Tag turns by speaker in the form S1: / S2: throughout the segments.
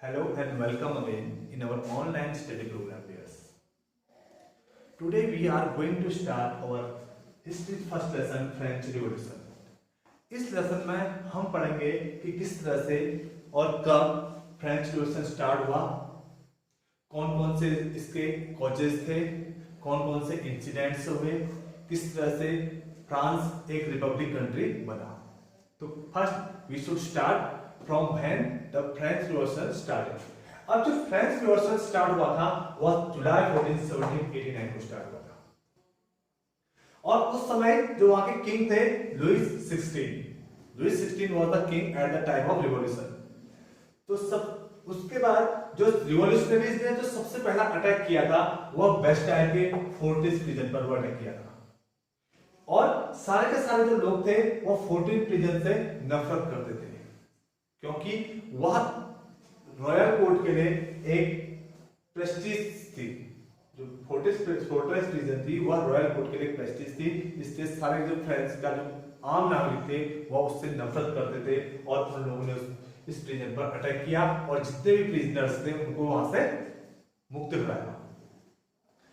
S1: Hello and welcome again in our online study program viewers. Today we are going to start our history first lesson French Revolution. इस lesson में हम पढ़ेंगे कि किस तरह से और कब फ्रेंच रिवॉल्यूशन स्टार्ट हुआ, कौन कौन से इसके कॉजेज थे, कौन कौन से इंसिडेंट्स हुए, किस तरह से फ्रांस एक रिपब्लिक कंट्री बना। तो first we should start from when the French revolution started. अब जो फ्रेंच रिवॉल्यूशन स्टार्ट हुआ था वह जुलाई 14, 1789 को स्टार्ट हुआ था और उस समय जो वहां के किंग थे Louis 16 was the king at the time of revolution. तो सब उसके बाद जो रिवॉल्यूशनरीज ने जो सबसे पहला अटैक किया था वह बेस्टाइल के फोर्टिस प्रिजन पर वो अटैक किया था और सारे के सारे जो लोग थे वो फोर्टिस प्रिजन से नफरत करते थे क्योंकि वह रॉयल कोर्ट के लिए एक प्रेस्टीज थी। जो फोर्टिस प्रिजन थी वह रॉयल कोर्ट के लिए प्रेस्टीज थी, इसलिए सारे जो फ्रेंच का जो आम नागरिक थे वह उससे नफरत करते थे और उन लोगों ने इस प्रिजन पर अटैक किया और जितने भी प्रिजनर्स थे उनको वहां से मुक्त कराया।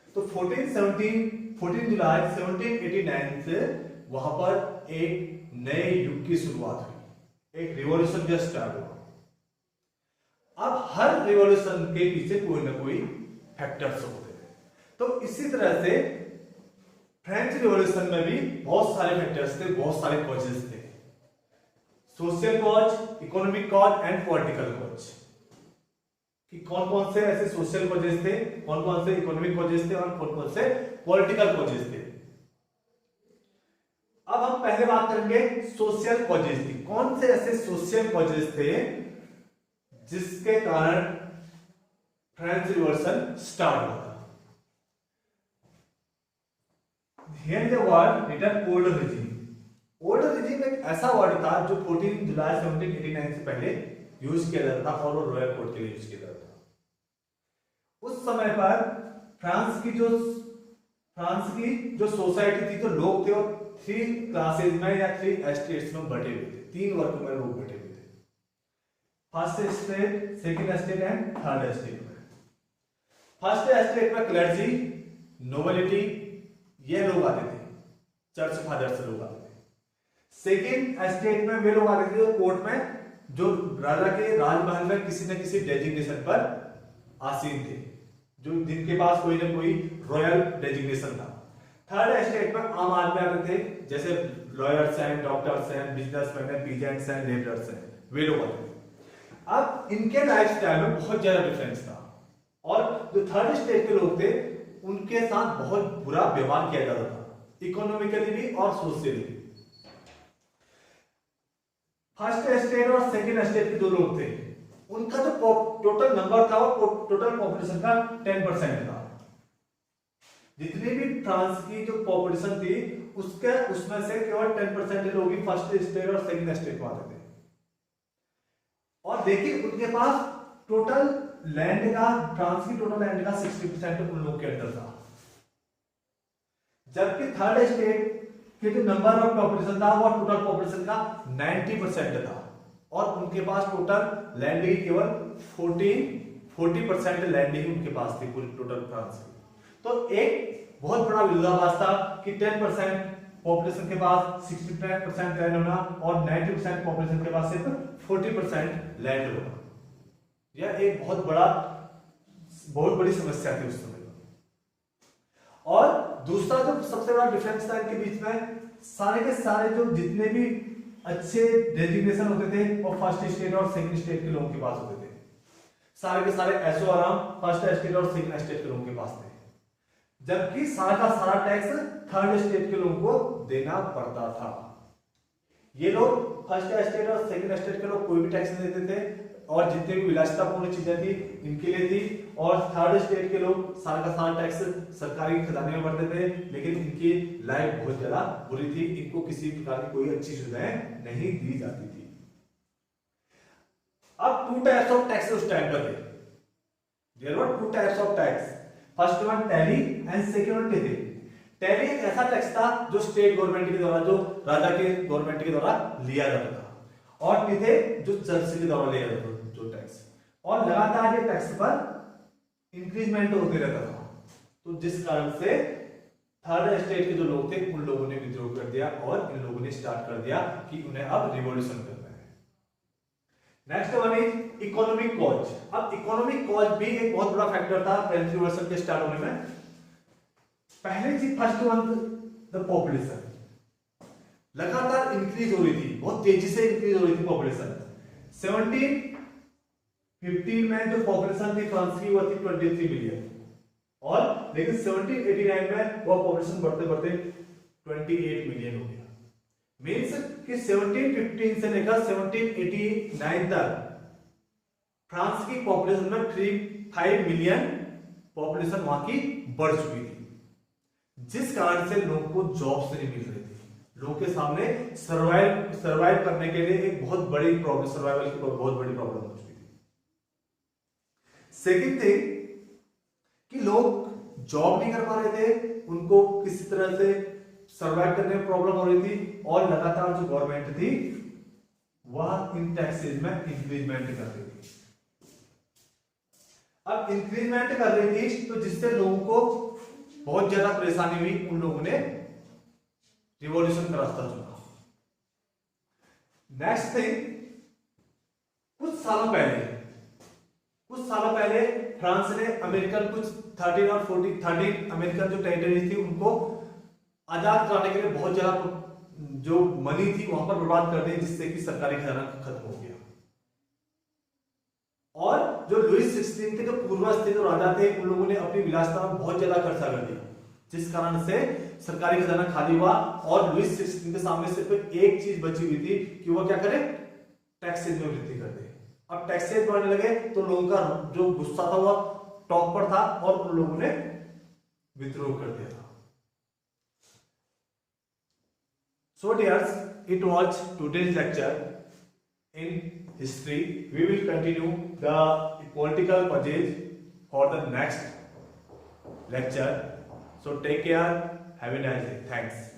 S1: तो 14 जुलाई 1789 से वहां पर एक नए युग की शुरुआत हुई, एक रिवॉल्यूशन का स्टार्ट हुआ। अब हर रिवॉल्यूशन के पीछे कोई ना कोई फैक्टर्स होते थे, तो इसी तरह से फ्रेंच रिवॉल्यूशन में भी बहुत सारे फैक्टर्स थे, बहुत सारे कॉजेस थे, social cause, economic cause and political cause. कि कौन कौन से ऐसे सोशल कॉजेस थे, कौन कौन से इकोनॉमिक कॉजेस थे और कौन कौन से पॉलिटिकल कॉजेस थे। अब हम पहले बात करेंगे सोशल कॉजेस की। कौन से ऐसे सोशल कॉजेस थे जिसके कारण फ्रेंच रिवॉल्यूशन स्टार्ट हुआ था। Here the word written old regime. Old regime एक ऐसा वर्ड था जो 14 जुलाई 1789 से पहले यूज किया जाता था और वो रॉयल कोर्ट के लिए यूज किया जाता था। उस समय पर फ्रांस की जो सोसाइटी थी, जो लोग थे वो 3 क्लासेस में या 3 एस्टेट्स में बटे हुए थे, 3 वर्ग में लोग बटे हुए थे। First estate, second estate and third estate में। फर्स्ट एस्टेट में क्लर्जी, नोबिलिटी ये लोग आते थे, चर्च फादर से लोग आते थे। सेकंड एस्टेट में वे लोग आते थे जो कोर्ट में, जो राजा के राजमहल में किसी न किसी डेजिग्नेशन पर आसीन थे, जो जिनके पास कोई ना कोई रॉयल डेजिग्नेशन था। थर्ड एस्टेट में आम आदमी आते थे, जैसे लॉयर्स हैं, डॉक्टर्स हैं, बिजनेसमैन हैं, पीजेंट्स हैं, लेबरर्स हैं, वे लोग आते थे। अब इनके लाइफस्टाइल में बहुत ज्यादा डिफरेंस था और जो थर्ड स्टेट के लोग थे उनके साथ बहुत बुरा व्यवहार किया जाता था, इकोनॉमिकली भी और सोशली भी। फर्स्ट एस्टेट और सेकंड एस्टेट के 2 लोग थे, उनका जो टोटल नंबर था वो टोटल पॉपुलेशन का 10% था। जितनी भी फ्रांस की जो पॉपुलेशन थी उसमें से केवल 10% लोग ही फर्स्ट स्टेट और सेकंड एस्टेट में आते थे। और देखिए उनके पास टोटल लैंड का, फ्रांस की टोटल लैंड का 60% उन लोग के अंदर था, जबकि थर्ड स्टेट के जो नंबर ऑफ पॉपुलेशन था वो टोटल पॉपुलेशन का 90% था और उनके पास टोटल लैंड की केवल 40% लैंड ही उनके पास थी पूरी टोटल फ्रांस की। तो एक बहुत बड़ा विरोधाभास था कि 10% पॉपुलेशन के पास 60% लैंड होना और 90% पॉपुलेशन के पास सिर्फ 40% लैंड होना। यह एक बहुत बड़ी समस्या थी उस समय। और दूसरा जो सबसे बड़ा डिफरेंस था इनके बीच में, सारे के सारे जो जितने भी अच्छे डेजिग्नेशन होते थे वो फर्स्ट स्टेट और सेकंड स्टेट के लोगों के पास होते थे। सारे के सारे एसओ आराम फर्स्ट स्टेट और सेकंड स्टेट के लोगों के पास थे, जबकि सारा का सारा टैक्स थर्ड स्टेट के लोगों को देना पड़ता था। ये लोग फर्स्ट स्टेट और सेकंड स्टेट के लोग कोई भी टैक्स नहीं देते थे और जितनी भी विलासितापूर्ण चीजें थी इनके लिए थी, और थर्ड स्टेट के लोग सारा का सारा टैक्स सरकारी खजाने में भरते थे, लेकिन इनकी लाइफ बहुत ज्यादा बुरी थी, इनको किसी प्रकार की कोई अच्छी सुविधाएं नहीं दी जाती थी। अब 2 टाइप्स ऑफ टैक्स उस टाइम पर थे। There were 2 types of tax, first one tally and second one tithe. Tally एक ऐसा टैक्स था जो स्टेट गवर्नमेंट के द्वारा, जो राजा के गवर्नमेंट के द्वारा लिया जाता था, और टिथे जो चर्च के द्वारा लिया जाता था जो टैक्स। और लगातार ये टैक्स पर इंक्रीजमेंट होते रहता था। तो जिस कारण से थर्ड स्टेट के जो लोग थे उन लोगों ने विद्रोह कर दिया और इन लोगों ने स्टार्ट कर दिया कि उन्हें अब रिवॉल्यूशन करना है। Next one is economic cause. अब इकोनॉमिक कॉज भी एक बहुत बड़ा फैक्टर था फ्रेंच रिवॉल्यूशन के स्टार्ट होने में। पहले थी फर्स्ट वन द पॉपुलेशन, लगातार इंक्रीज हो रही थी, बहुत तेजी से इंक्रीज हो रही थी पॉपुलेशन। 1715 में जो पॉपुलेशन थी फ्रांस की वो थी 23 मिलियन, और लेकिन 1789 में वो पॉपुलेशन बढ़ते बढ़ते 28 मिलियन हो गया। मीन्स कि 1715 से लेकर 1789 तक फ्रांस की पॉपुलेशन में 5 मिलियन पॉपुलेशन वहां की बढ़ चुकी थी, जिस कारण से लोगों को जॉब्स नहीं मिल रही थी। लोगों के सामने सर्वाइव करने के लिए एक बहुत बड़ी प्रॉब्लम, सर्वाइवल की बहुत बड़ी प्रॉब्लम हो चुकी थी। सेकंड थिंग कि लोग जॉब नहीं कर पा रहे थे, उनको किसी तरह से सर्वाइव करने में प्रॉब्लम हो रही थी, और लगातार जो गवर्नमेंट थी वह इन टैक्सेस में इंक्रीजमेंट कर रही थी। अब इंक्रीजमेंट कर रही थी तो जिससे लोगों को बहुत ज्यादा परेशानी हुई, उन लोगों ने रिवॉल्यूशन का रास्ता चुना। नेक्स्ट थिंग, कुछ सालों पहले फ्रांस ने अमेरिकन कुछ 13 और 13 अमेरिकन जो टेरिटरीज थी उनको आजाद कराने के लिए बहुत ज्यादा जो मनी थी वहां पर बर्बाद कर दी, जिससे कि सरकारी खजाना खत्म हो गया। और जो लुइस 16 के जो पूर्वज थे, जो राजा थे, उन लोगों ने अपनी विलासिता में बहुत ज्यादा खर्चा कर दिया, जिस कारण से सरकारी खजाना खाली हुआ। और लुइस 16 के सामने सिर्फ एक चीज बची हुई थी कि वो क्या करे, टैक्सेस में वृद्धि कर दे। अब टैक्सेस बढ़ने लगे तो लोगों का जो गुस्सा था वो टॉप पर था और उन लोगों ने विद्रोह कर दिया था। So dears, it was today's lecture in history. We will continue the political passage for the next lecture. So take care. Have a nice day. Thanks.